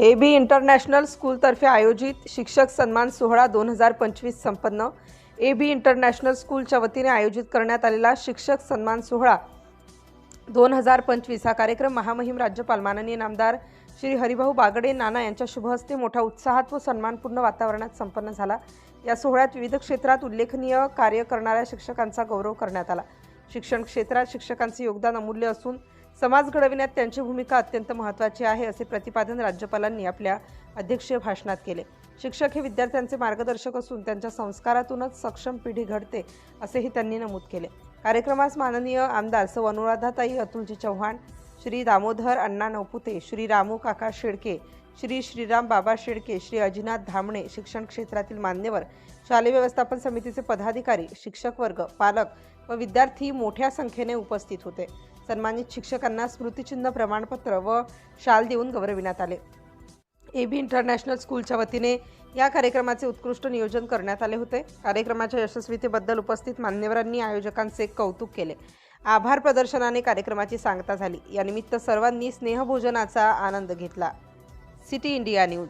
AB international स्कूलतर्फे आयोजित शिक्षक सन्मान सोहळा 2025 संपन्न। AB इंटरनॅशनल स्कूलच्या वतीने आयोजित करण्यात आलेला शिक्षक सन्मान सोहळा 2025 हा कार्यक्रम महामहिम राज्यपाल माननीय नामदार श्री हरिभाऊ बागडे नाना यांच्या शुभ हस्ते मोठ्या उत्साहात व सन्मानपूर्ण वातावरणात संपन्न झाला। या सोहळ्यात विविध क्षेत्रात उल्लेखनीय कार्य करणाऱ्या शिक्षकांचा गौरव करण्यात आला। शिक्षण क्षेत्रात शिक्षकांचे योगदान अमूल्य असून समाज घडविण्यात त्यांची भूमिका अत्यंत महत्त्वाची आहे असे प्रतिपादन राज्यपालांनी आपल्या अध्यक्षीय भाषणात केले। शिक्षक हे विद्यार्थ्यांचे मार्गदर्शक असून त्यांच्या संस्कारातूनच सक्षम पिढी घडते असेही त्यांनी नमूद केले। कार्यक्रमास माननीय आमदार सौ अनुराधाताई अतुलजी चव्हाण, श्री दामोदर अण्णा नवपुते, श्री रामू काका शेळके, श्री श्रीराम बाबा शेळके, श्री अजिनाथ धामणे, शिक्षण क्षेत्रातील मान्यवर, शालेय व्यवस्थापन समितीचे पदाधिकारी, शिक्षक वर्ग, पालक व विद्यार्थी मोठ्या संख्येने उपस्थित होते। सन्मानित शिक्षकांना स्मृतिचिन्ह, प्रमाणपत्र व शाल देऊन गौरविण्यात आले। AB इंटरनॅशनल स्कूलच्या वतीने या कार्यक्रमाचे उत्कृष्ट नियोजन करण्यात आले होते। कार्यक्रमाच्या यशस्वीतेबद्दल उपस्थित मान्यवरांनी आयोजकांचे कौतुक केले। आभार प्रदर्शनाने कार्यक्रमाची सांगता झाली। या निमित्त सर्वांनी स्नेहभोजनाचा आनंद घेतला। City India news.